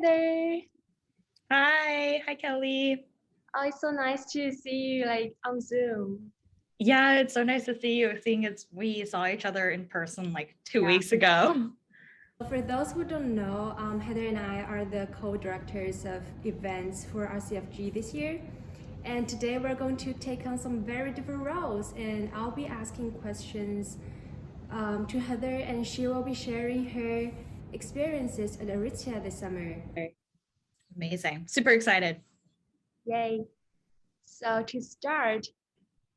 there. Hi Kelly. Oh, it's so nice to see you like on Zoom. Yeah, it's so nice to see you. Seeing as we saw each other in person like 2 weeks Yeah. ago. For those who don't know, Heather and I are the co-directors of events for RCFG this year. And today we're going to take on some very different roles, and I'll be asking questions to Heather, and she will be sharing her experiences at Aritzia this summer. Amazing. Super excited. Yay. So to start,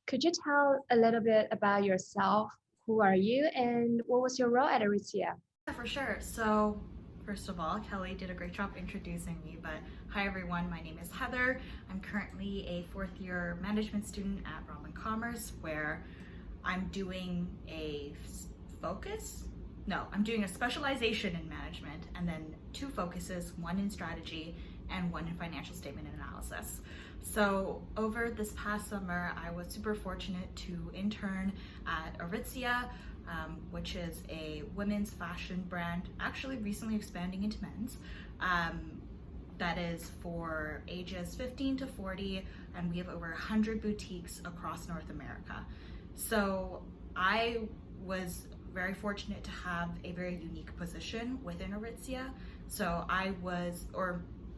could you tell a little bit about yourself? Who are you and what was your role at Aritzia? Yeah, for sure. So first of all, Kelly did a great job introducing me, but hi everyone, my name is Heather. I'm currently a fourth year management student at Rotman Commerce, where I'm doing I'm doing a specialization in management and then two focuses, one in strategy and one in financial statement and analysis. So over this past summer, I was super fortunate to intern at Aritzia, which is a women's fashion brand, actually recently expanding into men's, that is for ages 15 to 40, and we have over 100 boutiques across North America. So I was very fortunate to have a very unique position within Aritzia. So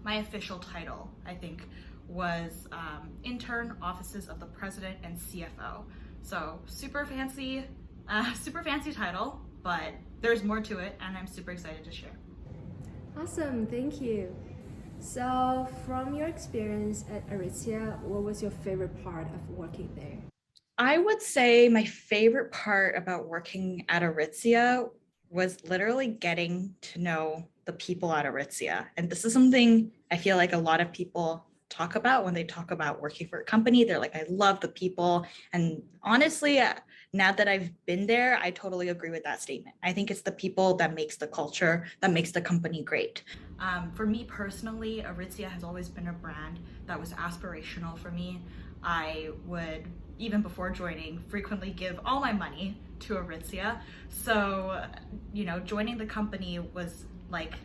my official title, I think, was intern, offices of the president and CFO. So super fancy title, but there's more to it, and I'm super excited to share. Awesome, thank you. So from your experience at Aritzia, what was your favorite part of working there? I would say my favorite part about working at Aritzia was literally getting to know the people at Aritzia. And this is something I feel like a lot of people talk about when they talk about working for a company. They're like, I love the people. And honestly, now that I've been there, I totally agree with that statement. I think it's the people that makes the culture, that makes the company great. For me personally, Aritzia has always been a brand that was aspirational for me. I would, even before joining, frequently give all my money to Aritzia. So, joining the company was like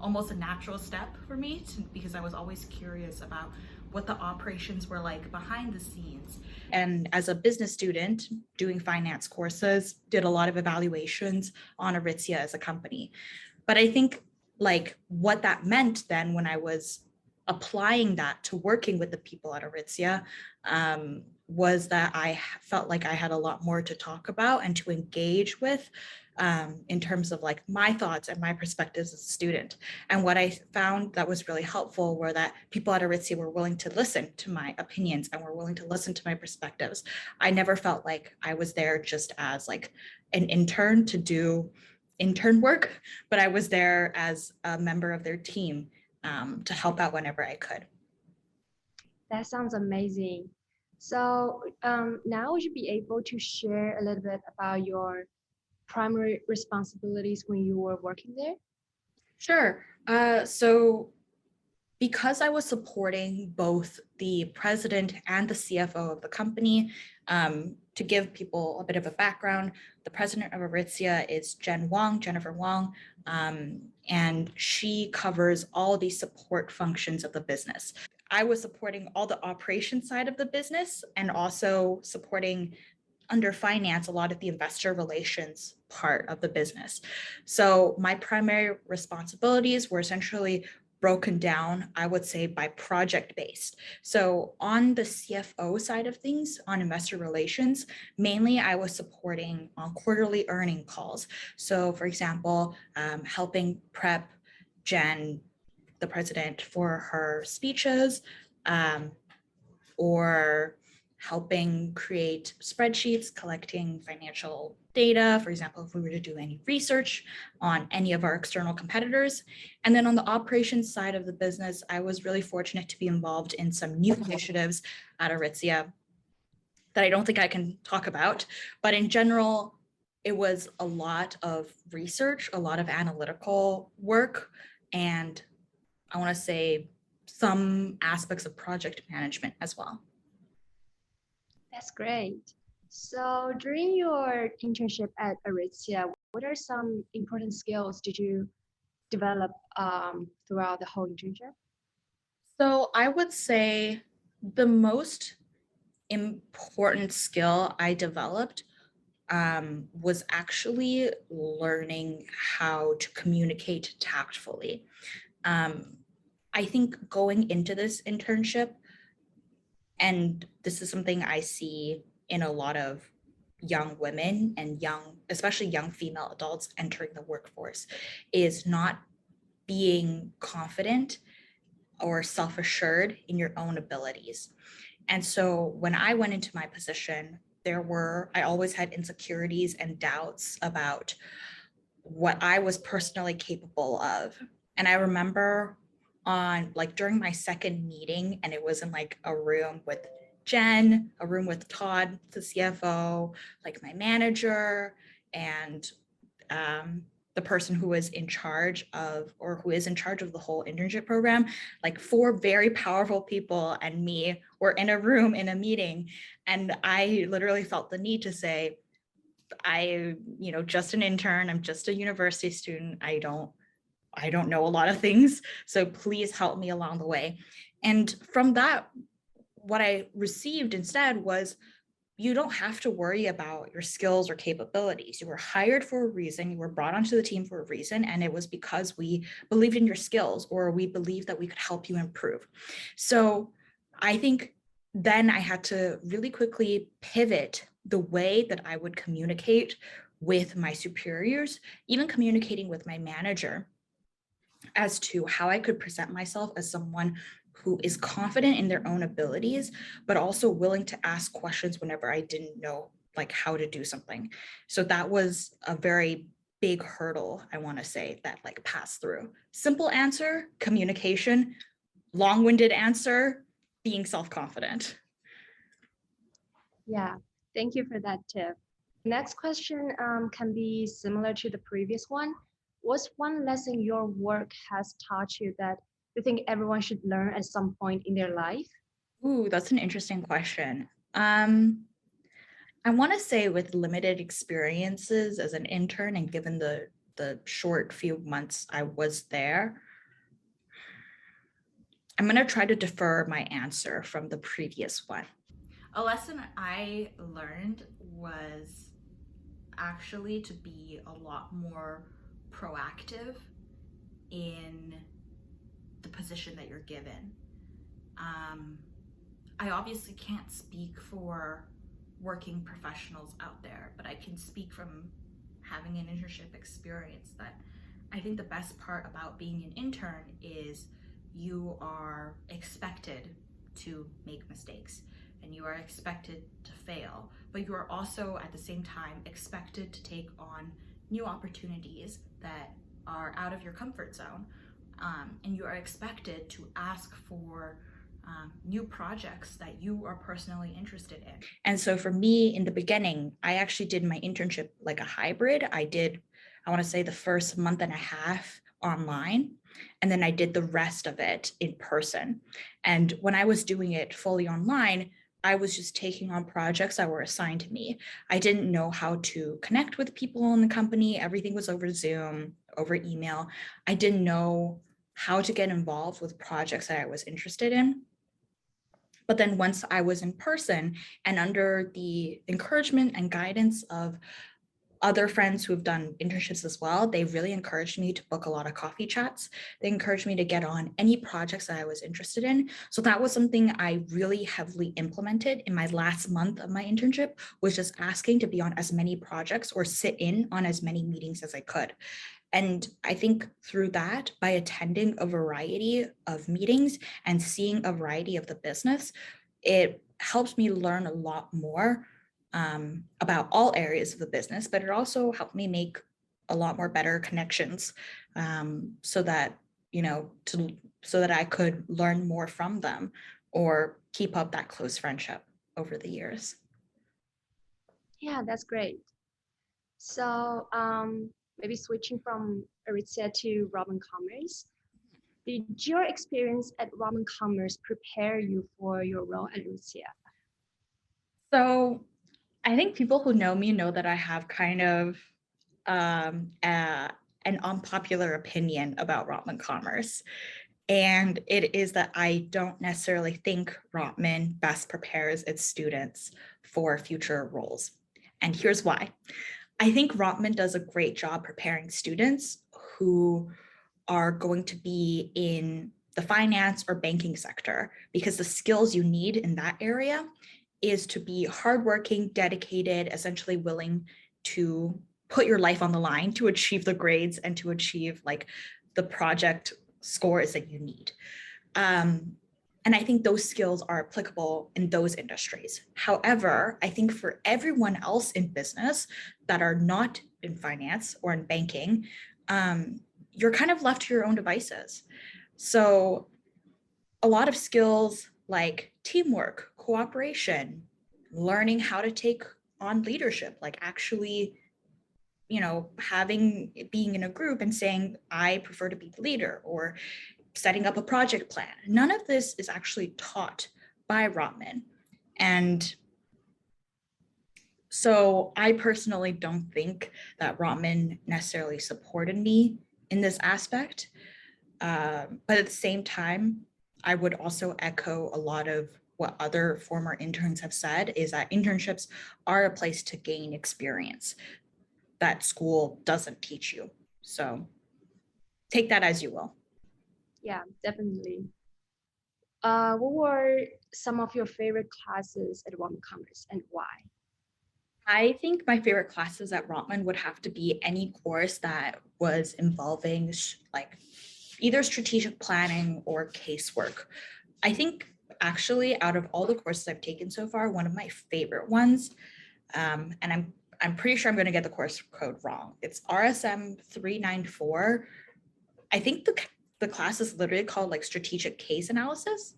almost a natural step for me because I was always curious about what the operations were like behind the scenes. And as a business student doing finance courses, did a lot of evaluations on Aritzia as a company. But I think like what that meant then when I was applying that to working with the people at Aritzia was that I felt like I had a lot more to talk about and to engage with in terms of like my thoughts and my perspectives as a student. And what I found that was really helpful were that people at Aritzia were willing to listen to my opinions and were willing to listen to my perspectives. I never felt like I was there just as like an intern to do intern work, but I was there as a member of their team to help out whenever I could. That sounds amazing. So now would you be able to share a little bit about your primary responsibilities when you were working there? Sure. So because I was supporting both the president and the CFO of the company, to give people a bit of a background, the president of Aritzia is Jennifer Wong, and she covers all the support functions of the business. I was supporting all the operation side of the business and also supporting under finance a lot of the investor relations part of the business. So my primary responsibilities were essentially broken down, I would say, by project based. So on the CFO side of things, on investor relations, mainly I was supporting on quarterly earning calls. So for example, helping prep Jen, the president, for her speeches, or helping create spreadsheets, collecting financial data, for example, if we were to do any research on any of our external competitors. And then on the operations side of the business, I was really fortunate to be involved in some new initiatives at Aritzia that I don't think I can talk about, but in general, it was a lot of research, a lot of analytical work, and I want to say some aspects of project management as well. That's great. So during your internship at Aritzia, what are some important skills did you develop throughout the whole internship? So I would say the most important skill I developed was actually learning how to communicate tactfully. I think going into this internship, and this is something I see in a lot of young women and especially young female adults entering the workforce, is not being confident or self-assured in your own abilities. And so when I went into my position, I always had insecurities and doubts about what I was personally capable of. And I remember during my second meeting, and it was in like a room with Jen, a room with Todd, the CFO, like my manager, and the person who was in charge of, or who is in charge of the whole internship program, like 4 very powerful people and me were in a room in a meeting. And I literally felt the need to say, just an intern, I'm just a university student. I don't know a lot of things. So please help me along the way. And from that, what I received instead was, you don't have to worry about your skills or capabilities. You were hired for a reason. You were brought onto the team for a reason. And it was because we believed in your skills, or we believed that we could help you improve. So I think then I had to really quickly pivot the way that I would communicate with my superiors, even communicating with my manager, as to how I could present myself as someone who is confident in their own abilities, but also willing to ask questions whenever I didn't know like how to do something. So that was a very big hurdle, I want to say, that like passed through. Simple answer, communication. Long-winded answer, being self-confident. Yeah, thank you for that tip. Next question can be similar to the previous one. What's one lesson your work has taught you that you think everyone should learn at some point in their life? Ooh, that's an interesting question. I want to say, with limited experiences as an intern and given the short few months I was there, I'm going to try to defer my answer from the previous one. A lesson I learned was actually to be a lot more proactive in the position that you're given. I obviously can't speak for working professionals out there, but I can speak from having an internship experience that I think the best part about being an intern is you are expected to make mistakes and you are expected to fail, but you are also at the same time expected to take on new opportunities that are out of your comfort zone. And you are expected to ask for new projects that you are personally interested in. And so for me in the beginning, I actually did my internship like a hybrid. I want to say the first month and a half online, and then I did the rest of it in person. And when I was doing it fully online, I was just taking on projects that were assigned to me. I didn't know how to connect with people in the company. Everything was over Zoom, over email. I didn't know how to get involved with projects that I was interested in. But then once I was in person and under the encouragement and guidance of other friends who have done internships as well, they really encouraged me to book a lot of coffee chats. They encouraged me to get on any projects that I was interested in. So that was something I really heavily implemented in my last month of my internship, was just asking to be on as many projects or sit in on as many meetings as I could. And I think through that, by attending a variety of meetings and seeing a variety of the business, it helps me learn a lot more about all areas of the business, but it also helped me make a lot more better connections, so that I could learn more from them or keep up that close friendship over the years. Yeah, that's great. So maybe switching from Aritzia to Rotman Commerce, did your experience at Rotman Commerce prepare you for your role at Aritzia? So I think people who know me know that I have kind of an unpopular opinion about Rotman Commerce. And it is that I don't necessarily think Rotman best prepares its students for future roles. And here's why. I think Rotman does a great job preparing students who are going to be in the finance or banking sector, because the skills you need in that area is to be hardworking, dedicated, essentially willing to put your life on the line to achieve the grades and to achieve like the project scores that you need. And I think those skills are applicable in those industries. However, I think for everyone else in business that are not in finance or in banking, you're kind of left to your own devices. So a lot of skills like teamwork, cooperation, learning how to take on leadership, like actually, being in a group and saying, I prefer to be the leader, or setting up a project plan. None of this is actually taught by Rotman. And so I personally don't think that Rotman necessarily supported me in this aspect. But at the same time, I would also echo a lot of what other former interns have said, is that internships are a place to gain experience that school doesn't teach you. So take that as you will. Yeah, definitely. What were some of your favorite classes at Rotman Commerce and why? I think my favorite classes at Rotman would have to be any course that was involving like either strategic planning or casework. I think actually out of all the courses I've taken so far, one of my favorite ones, and I'm pretty sure I'm going to get the course code wrong. It's RSM 394. I think the class is literally called like strategic case analysis,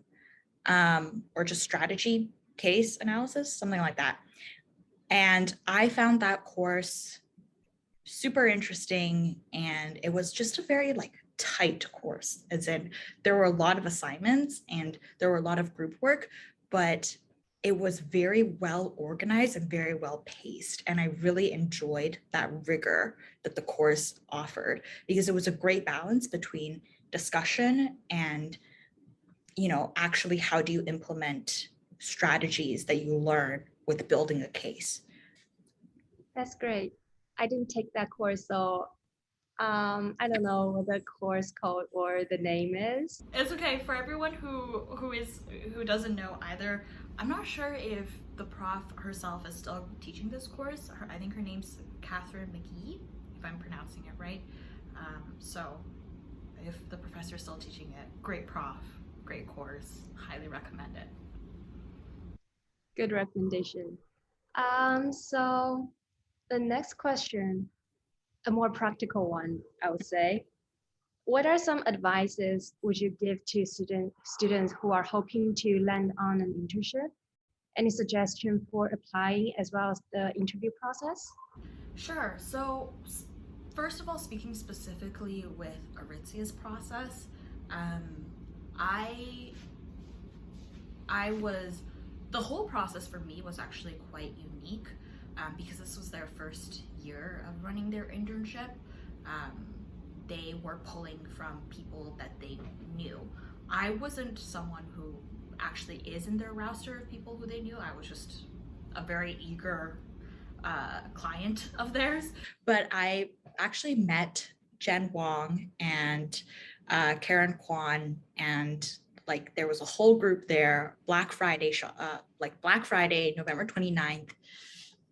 or just strategy case analysis, something like that. And I found that course super interesting, and it was just a very like tight course, as in there were a lot of assignments and there were a lot of group work, but it was very well organized and very well paced. And I really enjoyed that rigor that the course offered, because it was a great balance between discussion and, actually how do you implement strategies that you learn with building a case. That's great. I didn't take that course, so I don't know what the course code or the name is. It's okay for everyone who doesn't know either. I'm not sure if the prof herself is still teaching this course. I think her name's Catherine McGee, if I'm pronouncing it right. So if the professor's still teaching it, great prof, great course, highly recommend it. Good recommendation. So the next question, a more practical one, I would say. What are some advices would you give to students who are hoping to land on an internship? Any suggestion for applying as well as the interview process? Sure. So first of all, speaking specifically with Aritzia's process, the whole process for me was actually quite unique, because this was their first year of running their internship. They were pulling from people that they knew. I wasn't someone who actually is in their roster of people who they knew. I was just a very eager client of theirs. But I actually met Jen Wong and Karen Kwan, and like there was a whole group there, Black Friday, November 29th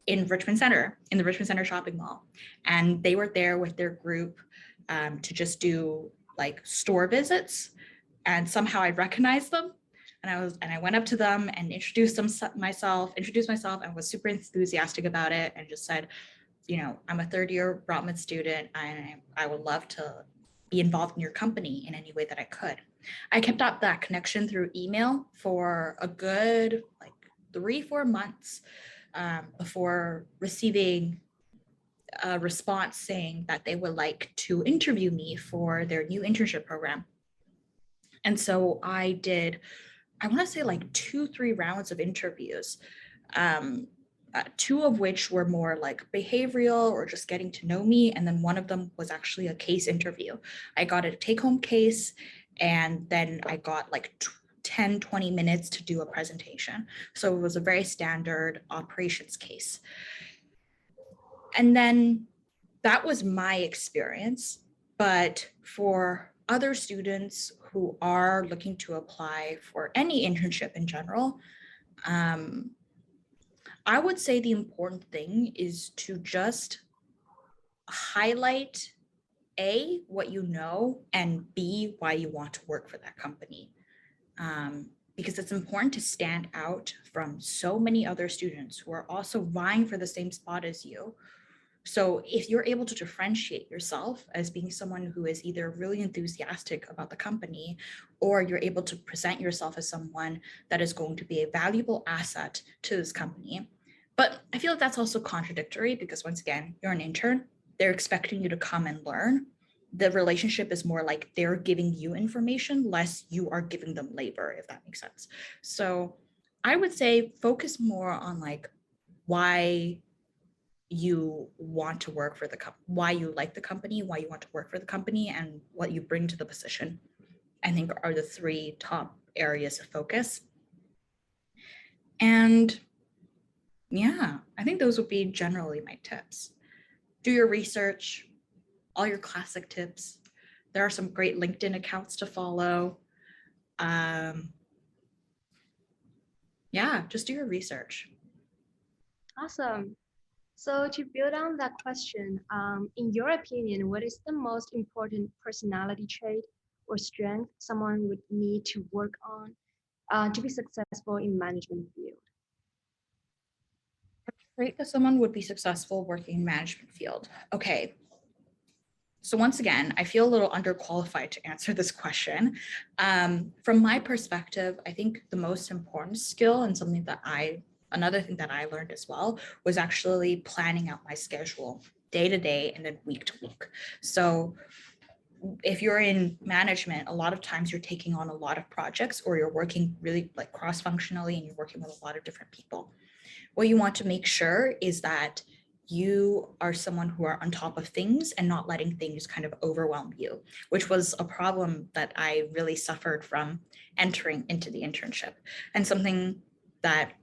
in the Richmond Center shopping mall. And they were there with their group to just do like store visits. And somehow I recognized them. And I went up to them and introduced myself and was super enthusiastic about it, and just said, I'm a third year Rotman student, and I would love to be involved in your company in any way that I could. I kept up that connection through email for a good 3-4 months before receiving a response saying that they would like to interview me for their new internship program. And so I did, I want to say 2-3 rounds of interviews. two of which were more like behavioral or just getting to know me. And then one of them was actually a case interview. I got a take-home case, and then I got like 10, 20 minutes to do a presentation. So it was a very standard operations case. And then that was my experience. But for other students who are looking to apply for any internship in general, I would say the important thing is to just highlight A, what you know, and B, why you want to work for that company. Because it's important to stand out from so many other students who are also vying for the same spot as you. So if you're able to differentiate yourself as being someone who is either really enthusiastic about the company, or you're able to present yourself as someone that is going to be a valuable asset to this company. But I feel like that's also contradictory because once again, you're an intern, they're expecting you to come and learn. The relationship is more like they're giving you information, less you are giving them labor, if that makes sense. So I would say focus more on like why you want to work for the company, why you like the company, why you want to work for the company, and what you bring to the position, I think are the three top areas of focus. And yeah, I think those would be generally my tips. Do your research, all your classic tips. There are some great LinkedIn accounts to follow. Yeah, just do your research. Awesome. So to build on that question, in your opinion, what is the most important personality trait or strength someone would need to work on to be successful in management field? Great that someone would be successful working in management field. Okay. So once again, I feel a little underqualified to answer this question. From my perspective, I think the most important skill and something that another thing that I learned as well was actually planning out my schedule day to day and then week to week. So if you're in management, a lot of times you're taking on a lot of projects or you're working really like cross-functionally and you're working with a lot of different people. What you want to make sure is that you are someone who are on top of things and not letting things kind of overwhelm you, which was a problem that I really suffered from entering into the internship. And something that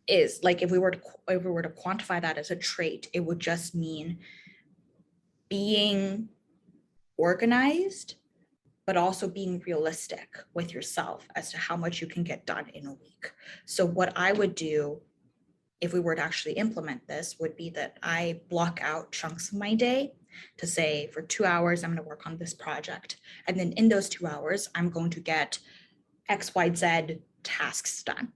is like, if we were to quantify that as a trait, it would just mean being organized, but also being realistic with yourself as to how much you can get done in a week. So what I would do if we were to actually implement this would be that I block out chunks of my day to say for 2 hours, I'm going to work on this project. And then in those 2 hours, I'm going to get X, Y, Z tasks done.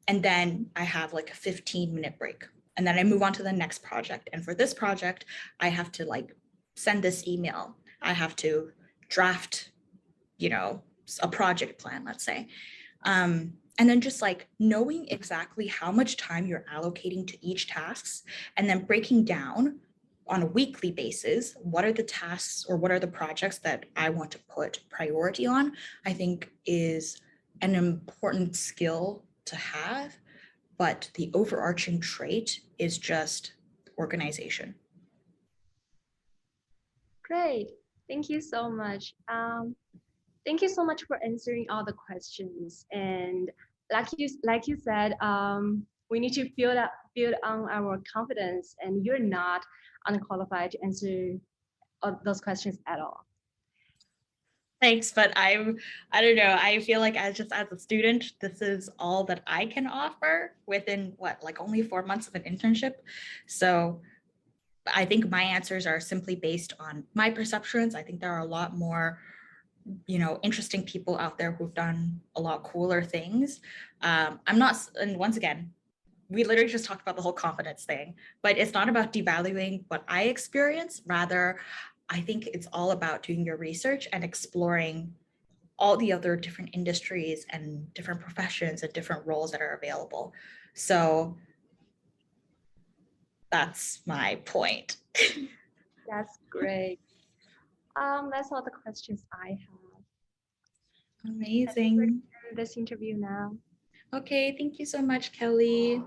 And then I have like a 15-minute break. And then I move on to the next project. And for this project, I have to like send this email. I have to draft, a project plan, let's say. And then just like knowing exactly how much time you're allocating to each tasks and then breaking down on a weekly basis, what are the tasks or what are the projects that I want to put priority on, I think is an important skill to have. But the overarching trait is just organization. Great. Thank you so much. Thank you so much for answering all the questions. And like you said, we need to build on our confidence, and you're not unqualified to answer those questions at all. Thanks, but I don't know. I feel like as a student, this is all that I can offer within only 4 months of an internship. So I think my answers are simply based on my perceptions. I think there are a lot more interesting people out there who've done a lot cooler things. I'm not, and once again, we literally just talked about the whole confidence thing, but it's not about devaluing what I experience. Rather, I think it's all about doing your research and exploring all the other different industries and different professions and different roles that are available. So that's my point. That's great. That's all the questions I have. Amazing. This interview now. Okay, thank you so much, Kelly.